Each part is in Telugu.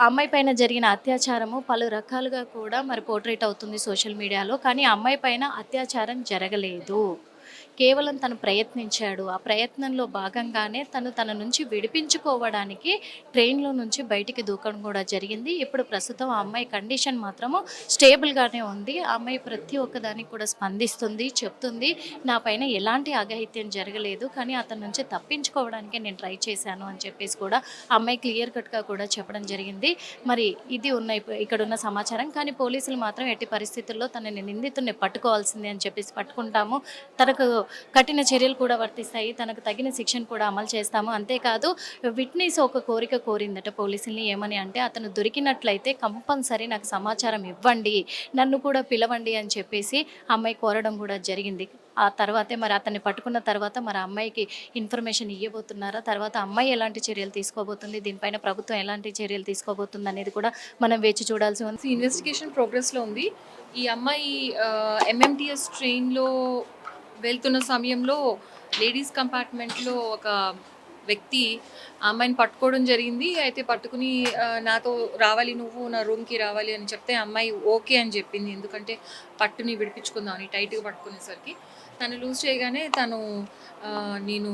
ఆ అమ్మాయి పైన జరిగిన అత్యాచారము పలు రకాలుగా కూడా మరి పోర్ట్రేట్ అవుతుంది సోషల్ మీడియాలో. కానీ ఆ అమ్మాయి పైన అత్యాచారం జరగలేదు. కేవలం తను ప్రయత్నించాడు. ఆ ప్రయత్నంలో భాగంగానే తన నుంచి విడిపించుకోవడానికి ట్రైన్‌లో నుంచి బయటికి దూకడం కూడా జరిగింది. ఇప్పుడు ప్రస్తుతం ఆ అమ్మాయి కండిషన్ మాత్రము స్టేబుల్‌గానే ఉంది. ఆ అమ్మాయి ప్రతి ఒక్క దానికి కూడా స్పందిస్తుంది, చెప్తుంది. నా పైన ఎలాంటి అఘాయిత్యం జరగలేదు. కానీ అతని నుంచి తప్పించుకోవడానికే నేను ట్రై చేశాను అని చెప్పేసి కూడా ఆ అమ్మాయి క్లియర్ కట్‌గా కూడా చెప్పడం జరిగింది. మరి ఇది ఇక్కడున్న సమాచారం. కానీ పోలీసులు మాత్రం ఎట్టి పరిస్థితుల్లో తనని నిందితుడిని పట్టుకోవాల్సిందే అని చెప్పేసి పట్టుకుంటాము. తనకు కఠిన చర్యలు కూడా వర్తిస్తాయి. తనకు తగిన శిక్షను కూడా అమలు చేస్తాము. అంతేకాదు విట్నెస్ ఒక కోరిక కోరిందట పోలీసుల్ని. ఏమని అంటే అతను దొరికినట్లయితే కంపల్సరీ నాకు సమాచారం ఇవ్వండి, నన్ను కూడా పిలవండి అని చెప్పేసి అమ్మాయి కోరడం కూడా జరిగింది. ఆ తర్వాతే మరి అతన్ని పట్టుకున్న తర్వాత మరి అమ్మాయికి ఇన్ఫర్మేషన్ ఇవ్వబోతున్నారా, తర్వాత అమ్మాయి ఎలాంటి చర్యలు తీసుకోబోతుంది, దీనిపైన ప్రభుత్వం ఎలాంటి చర్యలు తీసుకోబోతుంది అనేది కూడా మనం వేచి చూడాల్సి ఉంది. ఇన్వెస్టిగేషన్ ప్రోగ్రెస్లో ఉంది. ఈ అమ్మాయి ఎంఎంటీఎస్ ట్రైన్లో వెళ్తున్న సమయంలో లేడీస్ కంపార్ట్మెంట్లో ఒక వ్యక్తి ఆ అమ్మాయిని పట్టుకోవడం జరిగింది. అయితే పట్టుకుని నాతో రావాలి, నువ్వు నా రూమ్కి రావాలి అని చెప్తే అమ్మాయి ఓకే అని చెప్పింది. ఎందుకంటే పట్టుని విడిపించుకుందామని టైట్గా పట్టుకునేసరికి తను లూజ్ చేయగానే తను నేను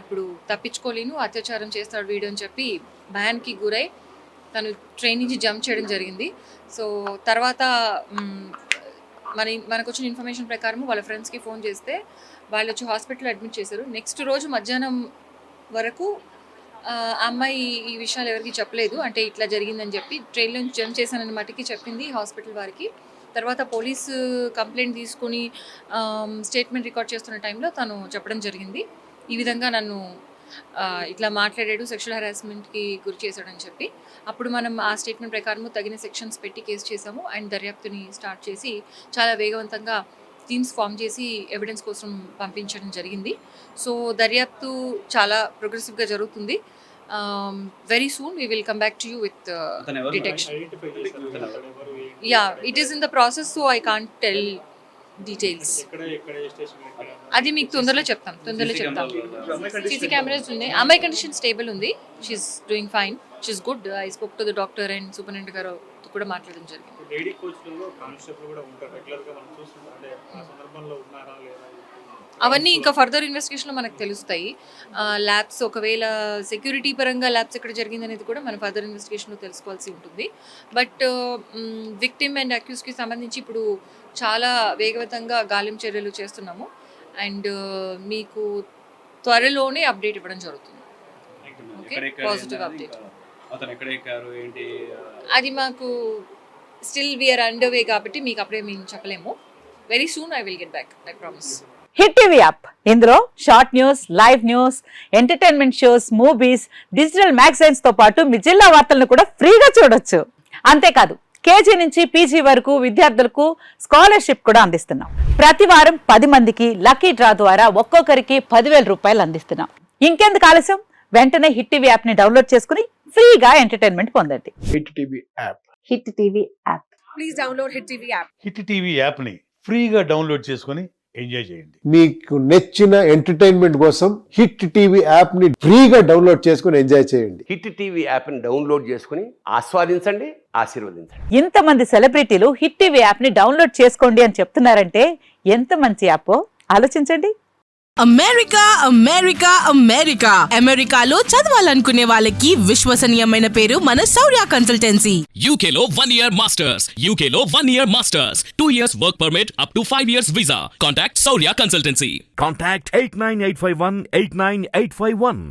ఇప్పుడు తప్పించుకోలేను, అత్యాచారం చేస్తాడు వీడు అని చెప్పి భయానికి గురై తను ట్రైన్ నుంచి జంప్ చేయడం జరిగింది. సో తర్వాత మనకు వచ్చిన ఇన్ఫర్మేషన్ ప్రకారం వాళ్ళ ఫ్రెండ్స్కి ఫోన్ చేస్తే వాళ్ళు వచ్చి హాస్పిటల్లో అడ్మిట్ చేశారు. నెక్స్ట్ రోజు మధ్యాహ్నం వరకు అమ్మాయి ఈ విషయాలు ఎవరికి చెప్పలేదు. అంటే ఇట్లా జరిగిందని చెప్పి ట్రైన్లో నుంచి జంప్ చేశానని మటుకి చెప్పింది హాస్పిటల్ వారికి. తర్వాత పోలీసు కంప్లైంట్ తీసుకుని స్టేట్మెంట్ రికార్డ్ చేస్తున్న టైంలో తను చెప్పడం జరిగింది, ఈ విధంగా నన్ను ఇట్లా మాట్లాడాడు, సెక్షువల్ హెరాస్మెంట్కి గురి చేశాడని చెప్పి. అప్పుడు మనం ఆ స్టేట్మెంట్ ప్రకారం తగిన సెక్షన్స్ పెట్టి కేసు చేసాము అండ్ దర్యాప్తుని స్టార్ట్ చేసి చాలా వేగవంతంగా టీమ్స్ ఫామ్ చేసి ఎవిడెన్స్ కోసం పంపించడం జరిగింది. సో దర్యాప్తు చాలా ప్రోగ్రెసివ్గా జరుగుతుంది. Very soon we will come back to you with detection. Yeah, it is in the process, so I can't tell details. అది మీకు తొందరలో చెప్తాం. సీసీ కెమెరాస్ ఉన్నాయి. అమ్మాయి కండిషన్ స్టేబుల్ ఉంది. She's doing fine, she's good. I spoke to the doctor and superintendent గారు కూడా మాట్లాడడం జరిగింది. అవన్నీ ఇంకా ఫర్దర్ ఇన్వెస్టిగేషన్లో మనకు తెలుస్తాయి. ల్యాబ్స్ ఒకవేళ సెక్యూరిటీ పరంగా ల్యాబ్స్ ఎక్కడ జరిగింది అనేది కూడా మనం ఫర్దర్ ఇన్వెస్టిగేషన్లో తెలుసుకోవాల్సి ఉంటుంది. బట్ విక్టిమ్ అండ్ అక్యూజ్కి సంబంధించి ఇప్పుడు చాలా వేగవంతంగా గాలింపు చర్యలు చేస్తున్నాము అండ్ మీకు త్వరలోనే అప్డేట్ ఇవ్వడం జరుగుతుంది. Okay, positive update. అది మాకు స్టిల్ వీఆర్ అండర్ వే కాబట్టి మీకు అప్పుడే మేము చెప్పలేము. Very soon I will get back, I promise. Hit TV app, ఇందులో short news, live news, entertainment shows, movies, digital magazines తో పాటు మీ జిల్లా వార్తలను కూడా ఫ్రీగా చూడొచ్చు. అంతేకాదు కేజీ నుంచి పీజీ వరకు విద్యార్థులకు స్కాలర్షిప్ కూడా అందిస్తున్నాం. ప్రతి వారం 10 మందికి లక్కీ డ్రా ద్వారా ఒక్కొక్కరికి 10,000 రూపాయలు అందిస్తున్నాం. ఇంకెందుకు ఆలస్యం, వెంటనే హిట్ టీవీ యాప్ ని డౌన్లోడ్ చేసుకుని ఫ్రీగా ఎంటర్టైన్మెంట్ పొందండి. Hit TV app. Hit TV app. Please download hit TV app. Hit TV app ని ఫ్రీగా డౌన్లోడ్ చేసుకుని ఎంజాయ్ చేయండి. మీకు నచ్చిన ఎంటర్టైన్మెంట్ కోసం హిట్ టీవీ యాప్ ని ఫ్రీగా డౌన్లోడ్ చేసుకుని ఎంజాయ్ చేయండి. హిట్ టీవీ యాప్ ని డౌన్లోడ్ చేసుకుని ఆస్వాదించండి, ఆశీర్వదించండి. ఇంతమంది సెలబ్రిటీలు హిట్ టీవీ యాప్ ని డౌన్లోడ్ చేసుకోండి అని చెప్తున్నారంటే ఎంత మంచి యాప్ ఆలోచించండి. అమెరికా అమెరికా అమెరికా అమెరికాలో చదవాలనుకునే వాళ్ళకి విశ్వసనీయమైన పేరు మన శౌర్య కన్సల్టెన్సీ. UK లో 1 year masters, UK లో 1 year masters, 2 years work permit up to 5 years visa. Contact Saurya Consultancy. Contact 89851 89851.